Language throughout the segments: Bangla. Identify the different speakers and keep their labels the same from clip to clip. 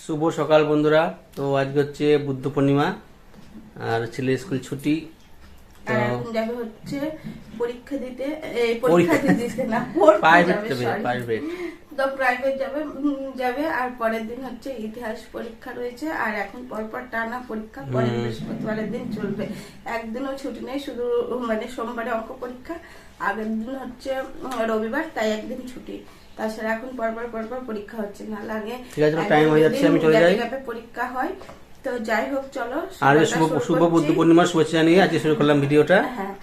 Speaker 1: শুভ সকাল বন্ধুরা। তো আজকে হচ্ছে বুদ্ধ পূর্ণিমা আর ছেলের স্কুল ছুটি। তো
Speaker 2: আর এখন যাবে হচ্ছে পরীক্ষা দিতে,
Speaker 1: প্রাইভেট
Speaker 2: তো প্রাইভেট যাবে আর পরের দিন হচ্ছে ইতিহাস পরীক্ষা রয়েছে। আর এখন পরপর টানা পরীক্ষা, পরের বৃহস্পতিবারের দিন চলবে। একদিনও ছুটি নেই, শুধু মানে সোমবারে অঙ্ক পরীক্ষা, আগের দিন হচ্ছে রবিবার, তাই একদিন ছুটি। তাছাড়া এখন পরপর পরীক্ষা হচ্ছে, না লাগে
Speaker 1: টাইম হয়ে যাচ্ছে, আমি চলে যাই।
Speaker 2: পরীক্ষা হয়। তো যাই হোক, চলো।
Speaker 1: আর শুভ বুদ্ধ পূর্ণিমার শুভেচ্ছা জানিয়ে আজকে শুরু করলাম ভিডিওটা।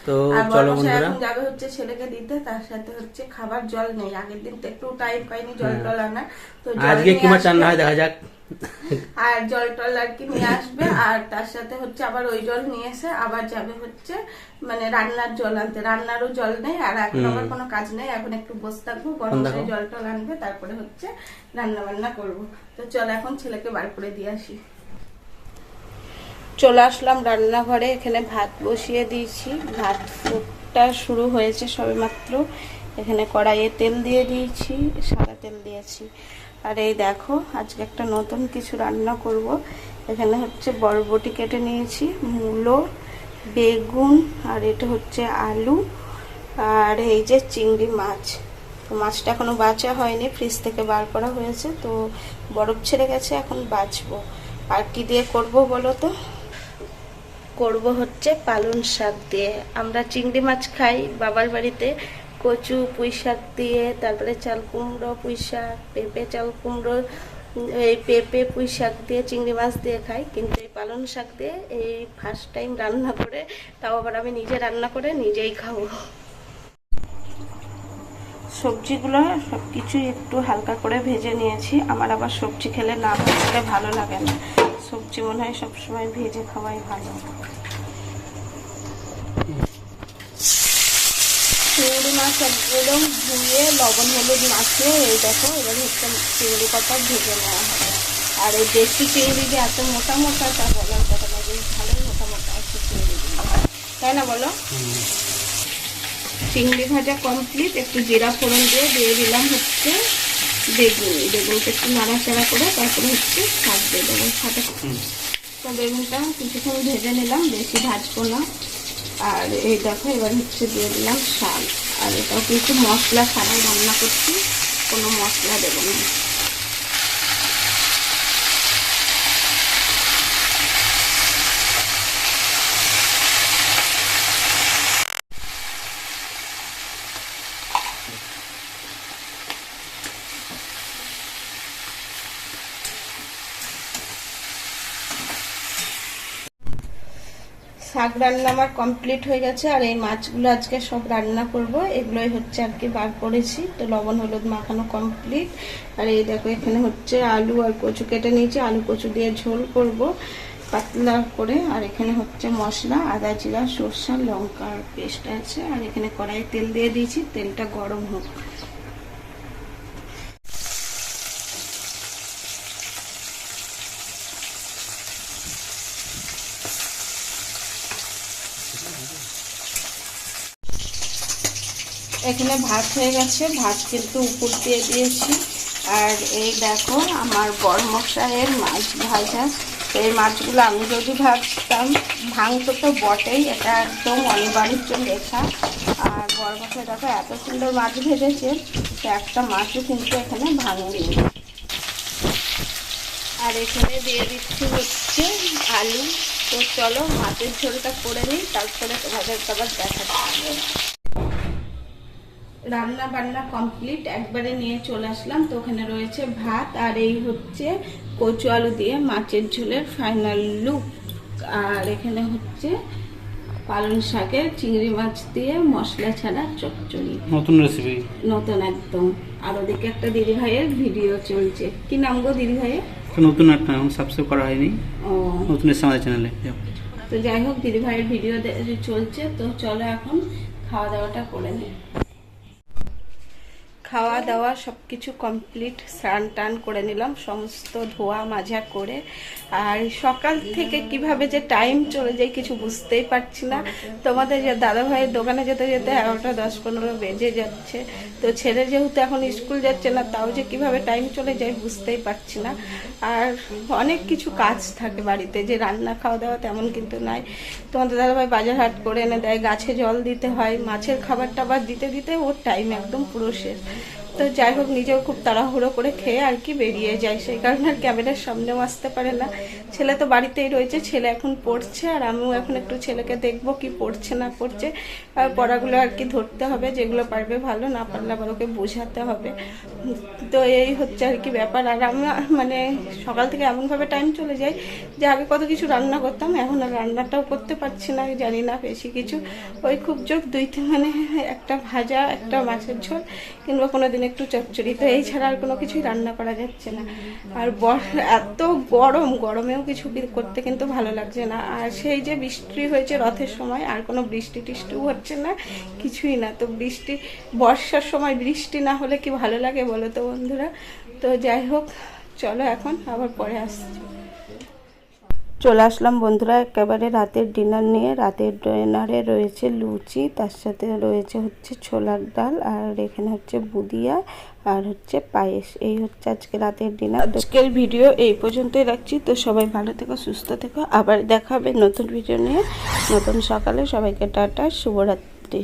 Speaker 1: তো চলো বন্ধুরা,
Speaker 2: এখন যাবে হচ্ছে ছেলেকে দিতে, তার সাথে হচ্ছে খাবার জল নেই, আগের দিন তো একটু টাইম পাইনি জল টল আনার, তো
Speaker 1: আজকে কি মাছ রান্না হয় দেখা যাক।
Speaker 2: আর জল টল আর কি নিয়ে আসবে, আর তার সাথে হচ্ছে আবার ওই জল নিয়ে এসে আবার যাবে হচ্ছে মানে রান্নার জল আনতে। রান্নারও জল নেই, আর এখন আবার কোনো কাজ নেই, এখন একটু বসে থাকবো, গরম করে জল টল আনবে, তারপরে হচ্ছে রান্না বান্না করবো। তো চল এখন ছেলেকে বার করে দিয়ে আসি। চলে আসলাম রান্নাঘরে, এখানে ভাত বসিয়ে দিয়েছি, ভাত ফুটটা শুরু হয়েছে সবে মাত্র। এখানে কড়াইয়ে তেল দিয়ে দিয়েছি, সাদা তেল দিয়েছি। আর এই দেখো, আজকে একটা নতুন কিছু রান্না করব। এখানে হচ্ছে বরবটি কেটে নিয়েছি, মূলো, বেগুন, আর এটা হচ্ছে আলু, আর এই যে চিংড়ি মাছ। তো মাছটা এখনো বাছা হয়নি, ফ্রিজ থেকে বার করা হয়েছে, তো বরফ ছেড়ে গেছে, এখন বাছবো। আর কি দিয়ে করব বলো তো? করব হচ্ছে পালং শাক দিয়ে। আমরা চিংড়ি মাছ খাই বাবার বাড়িতে, কচু পুঁই শাক দিয়ে, তারপরে চাল কুমড়ো পুঁই শাক, পেঁপে চাল কুমড়ো, এই পেঁপে পুঁই শাক দিয়ে চিংড়ি মাছ দিয়ে খাই, কিন্তু এই পালং শাক দিয়ে এই ফার্স্ট টাইম রান্না করে, তাও আবার আমি নিজে রান্না করে নিজেই খাবো। সবজিগুলো সব কিছু একটু হালকা করে ভেজে নিয়েছি। আমার আবার সবজি খেলে না ভাজলে ভালো লাগে না, সবজি মনে হয় সবসময় ভেজে খাওয়াই ভালো। চিংড়ি মাছ সবগুলো ধুয়ে লবণ হলুদ মাখিয়ে, এই দেখো এবার হচ্ছে চিংড়ি কটা ভেজে নেওয়া হবে। আর এই দেশি চিংড়ি যে এত মোটা মোটা, তা বলার কথা না, বেশ ভালোই মোটা মোটা আছে চিংড়িগুলো, তাই না বলো? চিংড়ি ভাজা কমপ্লিট। একটু জিরা ফোড়ন দিয়ে দিলাম হচ্ছে বেগুনটা একটু নাড়াচাড়া করে, তারপরে হচ্ছে শাক দিয়ে দেবো সাথে। তো বেগুনটা কিছুক্ষণ ভেজে নিলাম, বেশি ভাজবো না। আর এই দেখো এবার হচ্ছে দিয়ে দিলাম শাক। আর এটাও কিন্তু মশলা ছাড়াই রান্না করছি, কোনো মশলা দেবো না। শাক রান্না আমার কমপ্লিট হয়ে গেছে। আর এই মাছগুলো আজকে সব রান্না করব, এগুলোই হচ্ছে আর কি বার করেছি। তো লবণ হলুদ মাখানো কমপ্লিট। আর এই দেখো এখানে হচ্ছে আলু আর কচু কেটে নিয়েছি, আলু কচু দিয়ে ঝোল করব পাতলা করে। আর এখানে হচ্ছে মশলা, আদা জিরা সরষা লঙ্কার পেস্ট আছে। আর এখানে কড়াইয়ে তেল দিয়ে দিয়েছি, তেলটা গরম হোক। এখানে ভাত হয়ে গেছে, ভাত কিন্তু উপর দিয়ে দিয়েছি। আর এই দেখো আমার বড়মশাইয়ের মাছ ভাজা। এই মাছগুলো আমি যদি ভাজতাম ভাঙতো তো বটেই, এটা একদম অনিবার্য লেখা। আর বড়মশাই দেখো এত সুন্দর মাছ ভেজেছে, একটা মাছও কিন্তু এখানে ভাঙেনি। আর এখানে দিয়ে দিচ্ছি হচ্ছে আলু। তো চলো মাছের ঝোলটা করে নিই, তারপরে তোমাদের আবার দেখাচ্ছি। রান্না বান্না কমপ্লিট, একবারে নিয়ে চলে আসলাম। তো ওখানে রয়েছে ভাত, আর এই হচ্ছে কচু আলু দিয়ে মাছের ঝোলের ফাইনাল লুক। আর এখানে হচ্ছে পালং শাকের চিংড়ি মাছ দিয়ে মশলা ছাড়া চচ্চড়ি, নতুন রেসিপি, নতুন একদম। আর ওদিকে একটা দিদি ভাইয়ের ভিডিও চলছে। কি নাম গো দিদি ভাইয়ের?
Speaker 1: নতুন একটা সাবস্ক্রাইব করা হয়নি, নতুন এসে আমাদের চ্যানেলে।
Speaker 2: তো যাই হোক, দিদি ভাইয়ের ভিডিও চলছে। তো চলো এখন খাওয়া দাওয়াটা করে নিই। খাওয়া দাওয়া সব কিছু কমপ্লিট, স্নান টান করে নিলাম, সমস্ত ধোয়া মাজা করে। আর সকাল থেকে কিভাবে যে টাইম চলে যায় কিছু বুঝতেই পারছি না। তোমাদের যে দাদা ভাইয়ের দোকানে যেতে যেতে 11টা 10-15 বেজে যাচ্ছে। তো ছেলে যেহেতু এখন স্কুল যাচ্ছে না, তাও যে কিভাবে টাইম চলে যায় বুঝতেই পারছি না। আর অনেক কিছু কাজ থাকে বাড়িতে, যে রান্না খাওয়া দাওয়া তেমন কিন্তু নাই। তোমাদের দাদা ভাই বাজার হাট করে এনে দেয়, গাছে জল দিতে হয়, মাছের খাবার টাবার দিতে দিতে ওর টাইম একদম পুরো শেষ। তো যাই হোক, নিজেও খুব তাড়াহুড়ো করে খেয়ে আর কি বেরিয়ে যায়, সেই কারণে আর ক্যামেরার সামনেও আসতে পারে না। ছেলে তো বাড়িতেই রয়েছে, ছেলে এখন পড়ছে, আর আমিও এখন একটু ছেলেকে দেখবো কি পড়ছে না পড়ছে। আর পড়াগুলো আর কি ধরতে হবে, যেগুলো পারবে ভালো, না পারলে আবার ওকে বোঝাতে হবে। তো এই হচ্ছে আর কি ব্যাপার। আর আমি মানে সকাল থেকে এমনভাবে টাইম চলে যায় যে আগে কত কিছু রান্না করতাম, এখন আর রান্নাটাও করতে পারছি না, জানি না বেশি কিছু। ওই খুব জোর 2 মানে একটা ভাজা, একটা মাছের ঝোল, কিংবা কোনো দিন একটু চচ্চড়ি, তো এই ছাড়া আর কোনো কিছুই রান্না করা যাচ্ছে না। আর এত গরমেও কিছু করতে কিন্তু ভালো লাগছে না। আর সেই যে বৃষ্টি হয়েছে রথের সময়, আর কোনো বৃষ্টি টিষ্টিও হচ্ছে না, কিছুই না। তো বর্ষার সময় বৃষ্টি না হলে কি ভালো লাগে বলো তো বন্ধুরা। তো যাই হোক, চলো এখন আবার পরে আসছি। চলে আসলাম বন্ধুরা একেবারে রাতের ডিনার নিয়ে। রাতের ডিনারে রয়েছে লুচি, তার সাথে রয়েছে হচ্ছে ছোলার ডাল, আর এখানে হচ্ছে বুদিয়া, আর হচ্ছে পায়েস। এই হচ্ছে আজকে রাতের ডিনার। আজকের ভিডিও এই পর্যন্তই রাখছি। তো সবাই ভালো থেকো, সুস্থ থেকো, আবার দেখা হবে নতুন ভিডিও নিয়ে নতুন সকালে। সবাইকে টাটা, শুভরাত্রি।